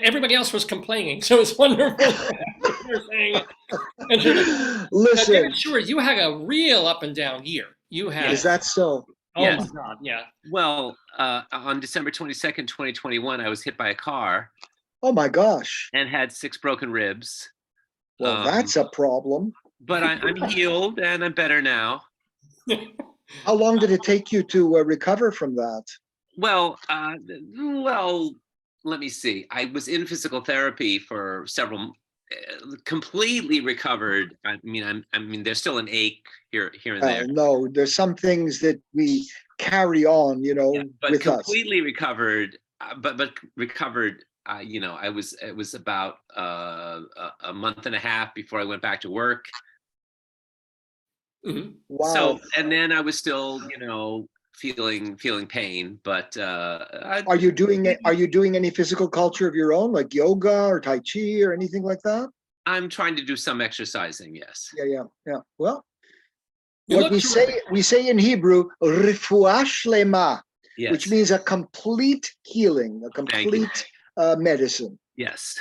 everybody else was complaining, so it's wonderful. You're saying it. Listen, David Sheward, you had a real up and down year. You had. is that so? Oh Yes. my God, yeah. Well, on December 22nd, 2021, I was hit by a car Oh my gosh. and had 6 broken ribs. Well, that's a problem. But I'm healed and I'm better now. How long did it take you to recover from that? Well, let me see. I was in physical therapy for several, completely recovered. I mean, there's still an ache here and there. No, there's some things that we carry on, but with us. completely recovered. But recovered. It was about a month and a half before I went back to work. Mm-hmm. Wow. So, and then I was still, feeling pain, but are you doing any physical culture of your own, like yoga or tai chi or anything like that? I'm trying to do some exercising. Yes. Yeah. Well, what we say in Hebrew, refuah shlema, yes. which means a complete healing, a complete medicine. Yes.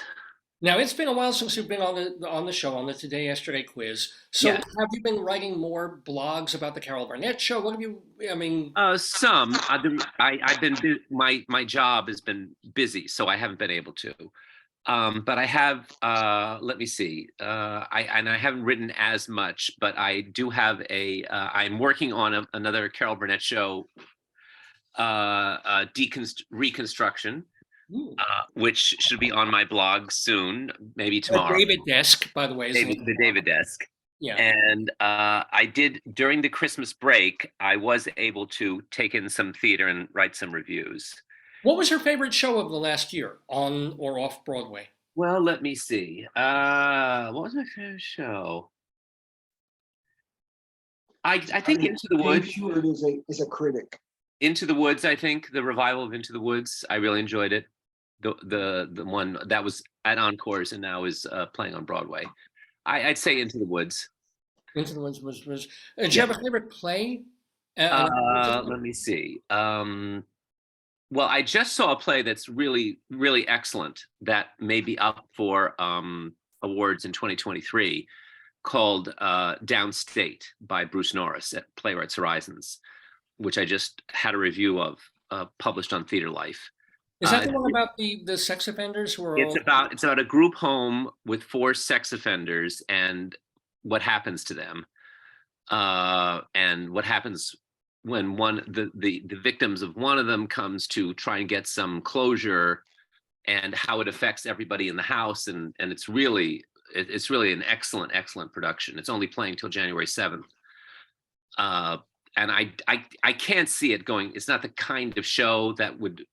Now, it's been a while since you've been on the show, on the Today Yesterday quiz. So Yes. have you been writing more blogs about the Carol Burnett show? What have you, some. I've been my job has been busy, so I haven't been able to. But I have, let me see. I haven't written as much, but I do have I'm working on another Carol Burnett show, reconstruction. Which should be on my blog soon, maybe tomorrow. The David Desk, by the way. The David Desk. Yeah. And I did, during the Christmas break, I was able to take in some theater and write some reviews. What was your favorite show of the last year, on or off Broadway? Well, let me see. What was my favorite show? I think Into the Woods. Dave Sheward is a critic. Into the Woods, I think, the revival of Into the Woods. I really enjoyed it. The one that was at Encores and now is playing on Broadway. I'd say Into the Woods. Into the Woods was. Did you have a favorite play? Let me see. Well, I just saw a play that's really, really excellent that may be up for awards in 2023, called Downstate by Bruce Norris at Playwrights Horizons, which I just had a review of, published on Theater Life. Is that the one about the sex offenders who are? It's about a group home with 4 sex offenders and what happens to them, and what happens when the victims of one of them comes to try and get some closure, and how it affects everybody in the house, and it's really an excellent production. It's only playing till January 7th. And I can't see it going. It's not the kind of show that would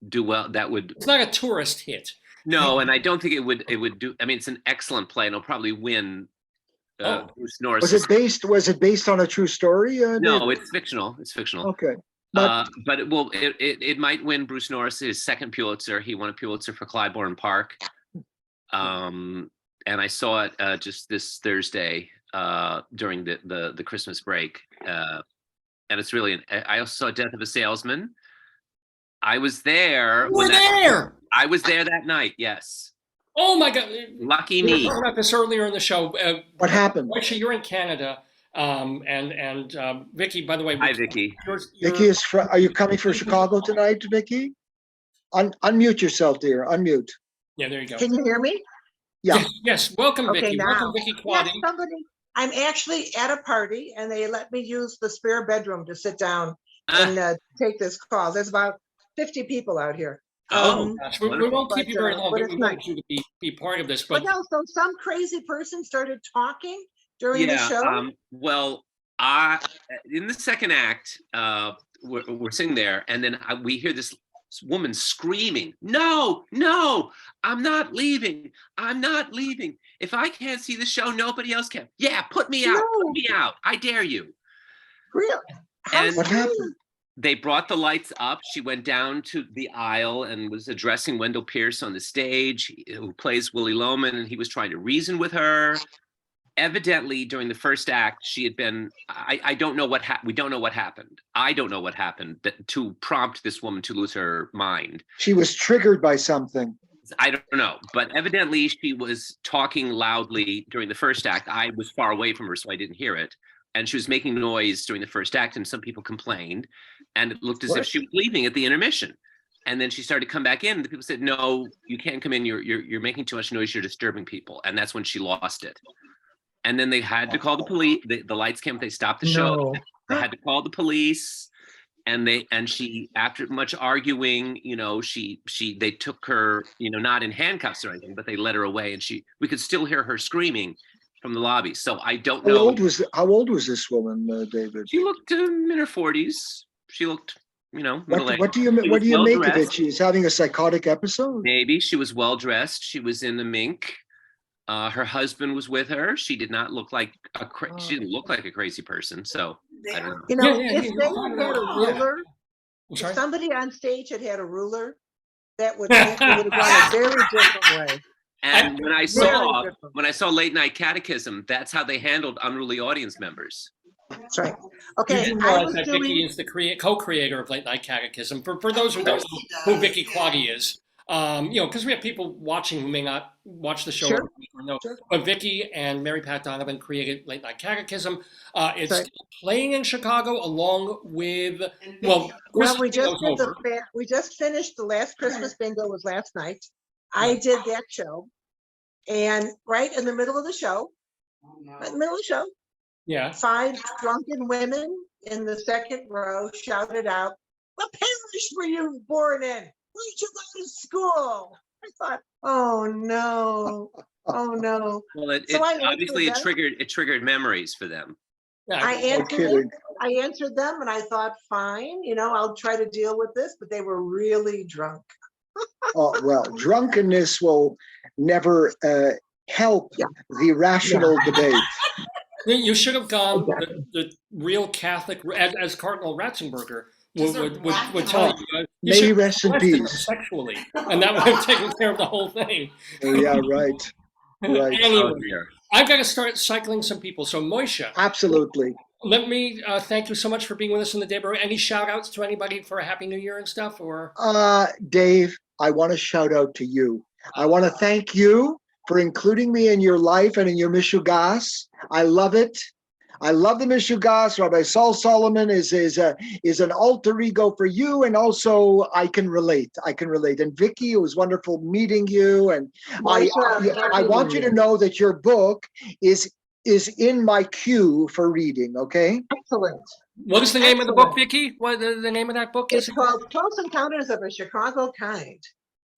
do well. It's not a tourist hit. No, and I don't think it would do. I mean, it's an excellent play, and it'll probably win. Bruce Norris. Was it based on a true story? No, it's fictional. It's fictional. Okay. But it might win Bruce Norris his second Pulitzer. He won a Pulitzer for Clybourne Park. And I saw it just this Thursday during the Christmas break. And it's really, I also saw Death of a Salesman. I was there. You were there? I was there that night, yes. Oh my God. Lucky we me. We talked about this earlier in the show. What happened? Actually, you're in Canada. And Vicky, by the way. Hi, Vicky. Vicky are you coming from Chicago tonight, Vicky? Unmute yourself, dear. Unmute. Yeah, there you go. Can you hear me? Yeah. Yes. Welcome, okay, Vicky. Now. Welcome, Vicky Quaddy. Yes, I'm actually at a party, and they let me use the spare bedroom to sit down and take this call. There's about 50 people out here. Gosh, we won't keep you very long, but we want you to be part of this. But no, so some crazy person started talking during the show? Well, in the second act, we're sitting there, and then we hear this woman screaming, no, I'm not leaving. If I can't see the show, nobody else can. Yeah, put me out. Put me out. I dare you. Really? And what happened? They brought the lights up. She went down to the aisle and was addressing Wendell Pierce on the stage, who plays Willie Loman, and he was trying to reason with her. Evidently, during the first act, she had been, I don't know what happened. We don't know what happened. I don't know what happened to prompt this woman to lose her mind. She was triggered by something. I don't know, but evidently she was talking loudly during the first act. I was far away from her, so I didn't hear it. And she was making noise during the first act, and some people complained. And it looked as if she was leaving at the intermission. And then she started to come back in. And the people said, "No, you can't come in. You're making too much noise. You're disturbing people." And that's when she lost it. And then they had to call the police. The lights came. They stopped the show. No. They had to call the police. And she, after much arguing, they took her, not in handcuffs or anything, but they let her away, and we could still hear her screaming from the lobby. So I don't know. How old was this woman, David? She looked in her 40s. She looked, middle-aged. What do you make of it? She's having a psychotic episode? Maybe. She was well dressed. She was in the mink. Her husband was with her. She did not look like she didn't look like a crazy person. So I don't know. If they had a ruler, if somebody on stage had a ruler, that would have gone a very different way. And when I saw Late Night Catechism, that's how they handled unruly audience members. That's right. You Okay, didn't realize that Vicky is the co-creator of Late Night Catechism. For those who don't know who Vicky Quaggy is, because we have people watching who may not watch the show every week or know. Sure. But Vicky and Mary Pat Donovan created Late Night Catechism. It's playing in Chicago along with we just finished the last Christmas bingo was last night. I did that show, and right in the middle of the show, yeah, 5 drunken women in the second row shouted out, "What parish were you born in? Where'd you go to school?" I thought, oh no. Well, it triggered memories for them. yeah. I answered them and I thought, fine, I'll try to deal with this, but they were really drunk. Oh, well, drunkenness will never help the rational debate. You should have gone the real Catholic, as Cardinal Ratzenberger would tell you. May he rest in peace. Sexually, and that would have taken care of the whole thing. Yeah, right. Anyway, I've got to start cycling some people. So Moisha. Absolutely. Let me thank you so much for being with us in the Daverhood. Any shout outs to anybody for a Happy New Year and stuff? Or Dave, I want to shout out to you. I want to thank you for including me in your life and in your Mishugas. I love it. I love the Mishugas. Rabbi Saul Solomon is an alter ego for you, and also I can relate. And Vicky, it was wonderful meeting you. And I want you to know that your book is in my queue for reading. Okay. Excellent. What is the name of the book, Vicky? What the name of that book is? It's called Close Encounters of a Chicago Kind.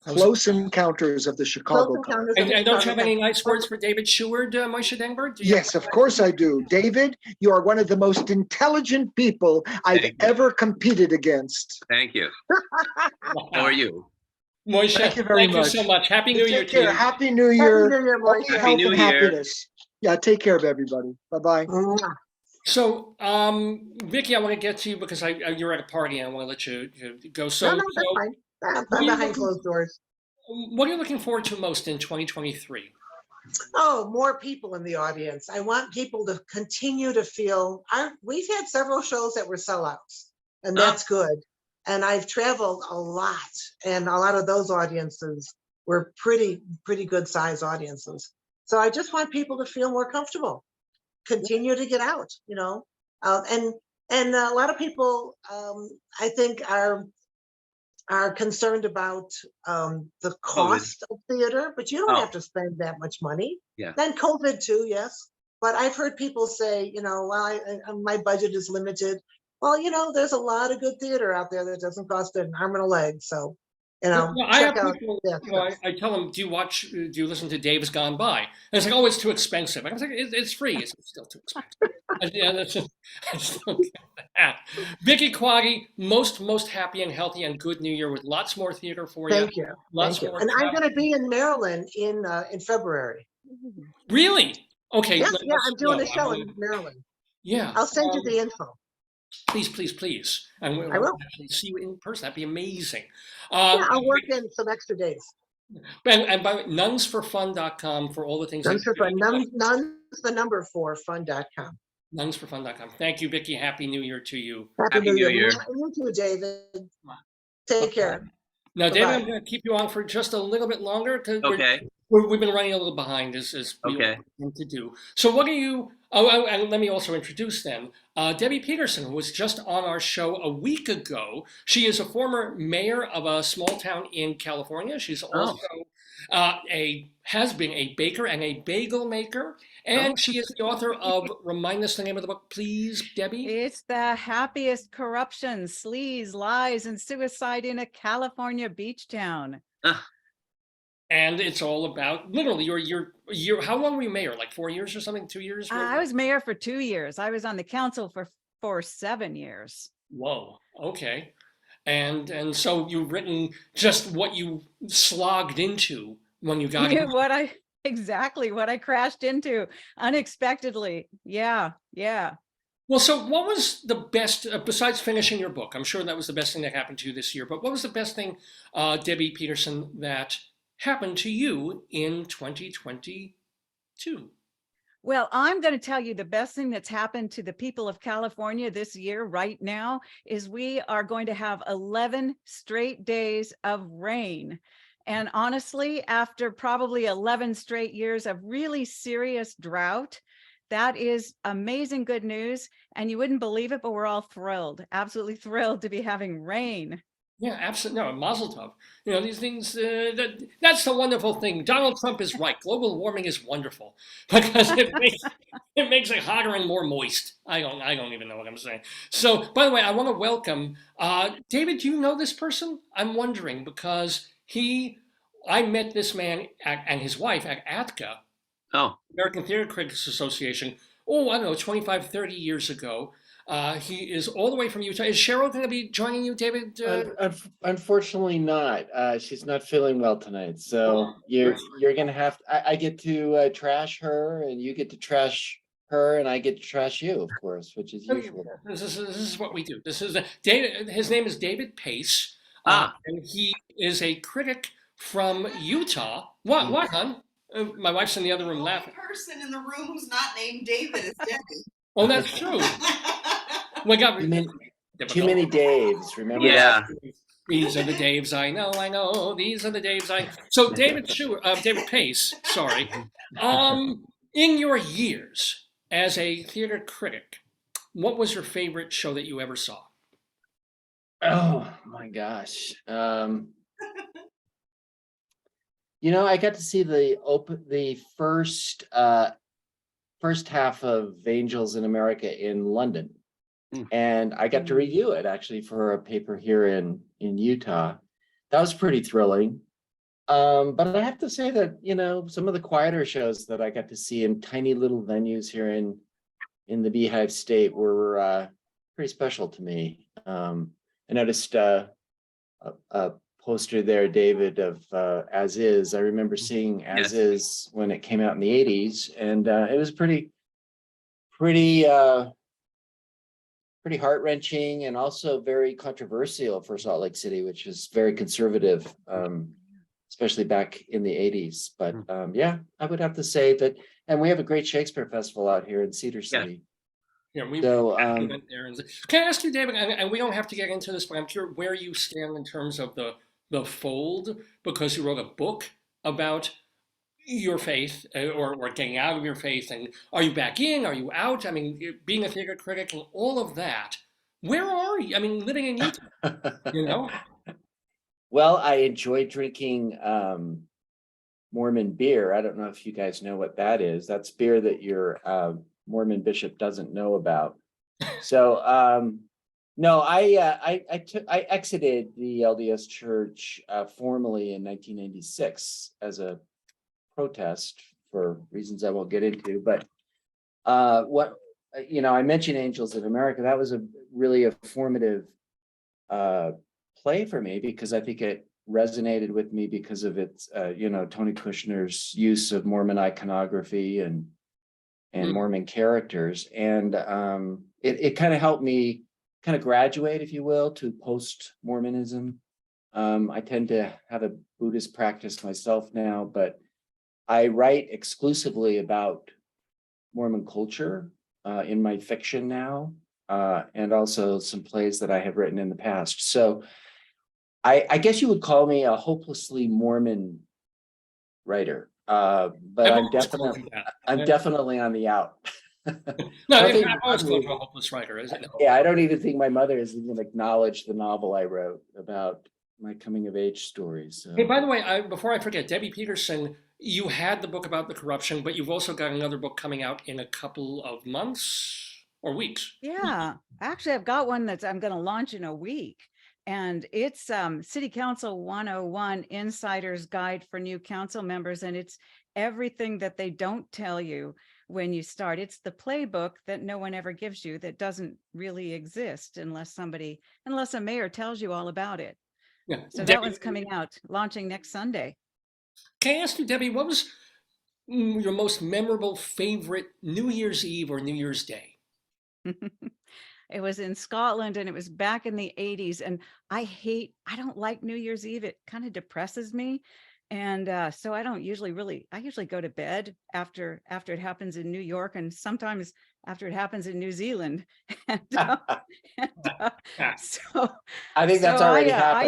Close Encounters of the Chicago Kind. And don't you have any nice words for David Sheward, Moisha Dengberg? Yes, of course I do. David, you are one of the most intelligent people I've ever competed against. Thank you. How are you? Moisha, thank you very much. You so much. Happy New Year to you. Happy New Year. Happy New Year, Moisha. Health and happiness. Yeah, take care of everybody. Bye-bye. So, Vicky, I want to get to you because you're at a party and I want to let you go. So, no, that's fine. I'm behind closed doors. What are you looking forward to most in 2023? Oh, more people in the audience. I want people to continue to feel. We've had several shows that were sellouts, and that's good. And I've traveled a lot, and a lot of those audiences were pretty good size audiences. So I just want people to feel more comfortable, continue to get out, and a lot of people, I think, are concerned about the cost of theater, but you don't have to spend that much money. Yeah. Then COVID too, yes. But I've heard people say, well, my budget is limited. Well, there's a lot of good theater out there that doesn't cost an arm and a leg. So, I have people, I tell them, do you listen to Dave's Gone By? And it's like, oh, it's too expensive. I was like, it's free. It's still too expensive. I still get that. Vicky Quaggy, most happy and healthy and good New Year with lots more theater for you. Thank you. Lots more. And I'm going to be in Maryland in February. Really? Okay. Yeah, I'm doing a show in Maryland. Yeah. I'll send you the info. Please. And I will actually see you in person. That'd be amazing. I'll work in some extra days. And by nunsforfun.com for all the things. Nuns for Fun. Nuns, the number 4, fun.com. Nunsforfun.com. Thank you, Vicky. Happy New Year to you. Happy New Year. You too, David. Take care. Now, David, I'm Bye-bye. going to keep you on for just a little bit longer. Okay. We've been running a little behind as we Okay. tend to do. So what are you, and let me also introduce them. Debbie Peterson, who was just on our show a week ago. She is a former mayor of a small town in California. She's also has been a baker and a bagel maker. And she is the author of, remind us the name of the book, please, Debbie. It's The Happiest Corruption, Sleaze, Lies, and Suicide in a California Beach Town. And it's all about literally your how long were you mayor? Like 4 years or something? 2 years? I was mayor for 2 years. I was on the council for 7 years. Whoa. Okay. And so you've written just what you slogged into when you got in. Exactly what I crashed into unexpectedly. Yeah. Well, so what was the best, besides finishing your book? I'm sure that was the best thing that happened to you this year, but what was the best thing, Debbie Peterson, that happened to you in 2022? Well, I'm going to tell you the best thing that's happened to the people of California this year right now is we are going to have 11 straight days of rain. And honestly, after probably 11 straight years of really serious drought, that is amazing good news. And you wouldn't believe it, but we're all thrilled, absolutely thrilled to be having rain. Yeah, absolutely. No, Mazel Tov. You know, these things, that's the wonderful thing. Donald Trump is right. Global warming is wonderful because it makes it hotter and more moist. I don't even know what I'm saying. So, by the way, I want to welcome, David, do you know this person? I'm wondering because I met this man and his wife at ATCA, American Theater Critics Association, I don't know, 25, 30 years ago. He is all the way from Utah. Is Cheryl going to be joining you, David? Unfortunately not. She's not feeling well tonight. So you're going to have, I get to trash her and you get to trash her and I get to trash you, of course, which is usual. This is what we do. This is David. His name is David Pace. And he is a critic from Utah. What, hon? My wife's in the other room laughing. The person in the room who's not named David is Debbie. Oh, that's true. We got too many Daves, remember Yeah. that? These are the Daves I know. These are the Daves I. So David Pace, sorry. In your years as a theater critic, what was your favorite show that you ever saw? Oh my gosh. You know, I got to see the first half of Angels in America in London. And I got to review it actually for a paper here in Utah. That was pretty thrilling. But I have to say that, you know, some of the quieter shows that I got to see in tiny little venues here in the Beehive State were pretty special to me. I noticed a poster there, David, of As Is. I remember seeing As Is when it came out in the 80s, and it was pretty heart-wrenching and also very controversial for Salt Lake City, which is very conservative, especially back in the 80s. But yeah, I would have to say that, and we have a great Shakespeare festival out here in Cedar City. Yeah, we went there. Can I ask you, David, and we don't have to get into this, but I'm curious where you stand in terms of the Fold, because you wrote a book about your faith or getting out of your faith, and are you back in, are you out? I mean, being a theater critic and all of that, where are you? I mean, living in Utah, you know? Well, I enjoy drinking Mormon beer. I don't know if you guys know what that is. That's beer that your Mormon bishop doesn't know about. So no, I exited the LDS Church formally in 1996 as a protest for reasons I won't get into. But I mentioned Angels of America. That was really a formative play for me because I think it resonated with me because of its, Tony Kushner's use of Mormon iconography and Mormon characters, and it kind of helped me kind of graduate, if you will, to post-Mormonism. I tend to have a Buddhist practice myself now, but I write exclusively about Mormon culture in my fiction now, and also some plays that I have written in the past. So I guess you would call me a hopelessly Mormon writer, but I've I'm always called definitely you that. I'm definitely on the out. No, I don't think I've always my called you mother- a hopeless writer, isn't it? yeah, I don't even think my mother has even acknowledged the novel I wrote about my coming of age stories. So. Hey, by the way, before I forget, Debbie Peterson, you had the book about the corruption, but you've also got another book coming out in a couple of months or weeks. Yeah, actually, I've got one that I'm going to launch in a week. And it's City Council 101 Insider's Guide for New Council Members. And it's everything that they don't tell you when you start. It's the playbook that no one ever gives you that doesn't really exist unless a mayor tells you all about it. Yeah. So that Debbie, one's coming out, launching next Sunday. can I ask you, Debbie, what was your most memorable favorite New Year's Eve or New Year's Day? It was in Scotland and it was back in the 80s. And I don't like New Year's Eve. It kind of depresses me. And so I usually go to bed after it happens in New York and sometimes after it happens in New Zealand. And, so I think that's already happened.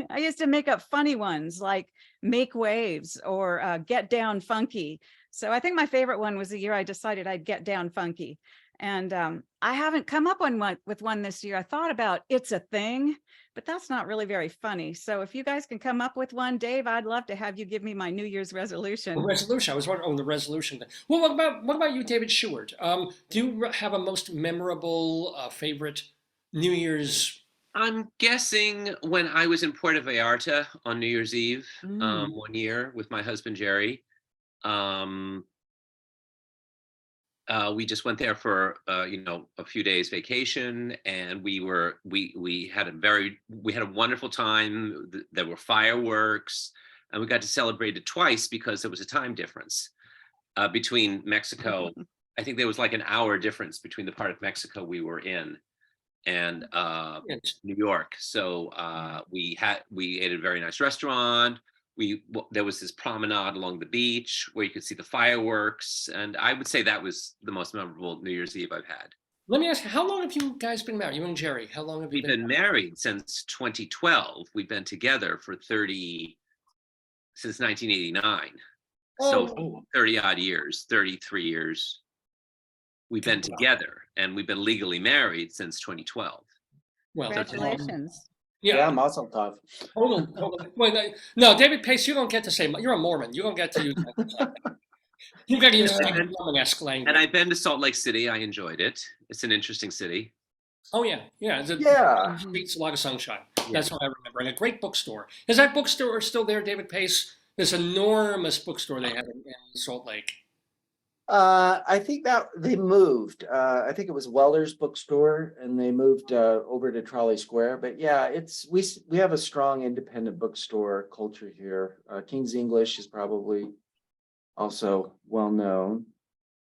I used to make up funny ones like Make Waves or Get Down Funky. So I think my favorite one was the year I decided I'd get down funky. And I haven't come up with one this year. I thought about It's a Thing, but that's not really very funny. So if you guys can come up with one, Dave, I'd love to have you give me my New Year's resolution. The resolution. I was wondering, the resolution thing. Well, what about you, David Sheward? Do you have a most memorable favorite New Year's? I'm guessing when I was in Puerto Vallarta on New Year's Eve one year with my husband Jerry. We just went there for a few days vacation, and we had a wonderful time. There were fireworks, and we got to celebrate it twice because there was a time difference between Mexico. I think there was like an hour difference between the part of Mexico we were in and New York. So we ate at a very nice restaurant. There was this promenade along the beach where you could see the fireworks, and I would say that was the most memorable New Year's Eve I've had. Let me ask you, how long have you guys been married? You and Jerry, how long have you We've been married since 2012. We've been together for since 1989. So 30 odd years, 33 years. We've been together, and we've been legally married since 2012. Well, congratulations. Yeah, mazel tov. Hold on. Wait, no, David Pace, you don't get to say. You're a Mormon. You don't get to use that. You got to use Mormon-esque language. And I've been to Salt Lake City. I enjoyed it. It's an interesting city. Oh yeah. It's a lot of sunshine. That's what I remember. And a great bookstore. Is that bookstore still there, David Pace? This enormous bookstore they have in Salt Lake. I think that they moved. I think it was Weller's bookstore, and they moved over to Trolley Square. But yeah, we have a strong independent bookstore culture here. King's English is probably also well known,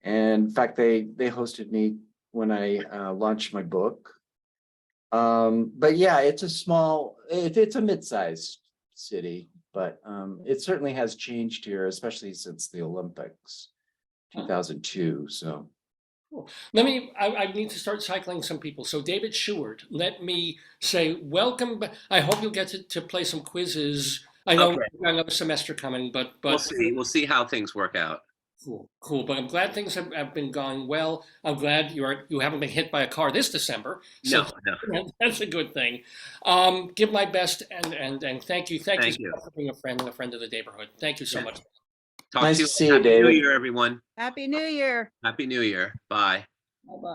and in fact, they hosted me when I launched my book. But yeah, it's a mid-sized city, but it certainly has changed here, especially since the Olympics. 2002. So cool. I need to start cycling some people. So David Sheward, let me say welcome. I hope you'll get to play some quizzes. I know we've got another semester coming, but we'll see how things work out. Cool. But I'm glad things have been going well. I'm glad you haven't been hit by a car this December. So No. That's a good thing. Give my best and thank you. Thank you for being a friend of the Daverhood. Thank you so much. Nice to see you, Happy David. New Year, everyone. Happy New Year. Happy New Year. Bye. Bye-bye.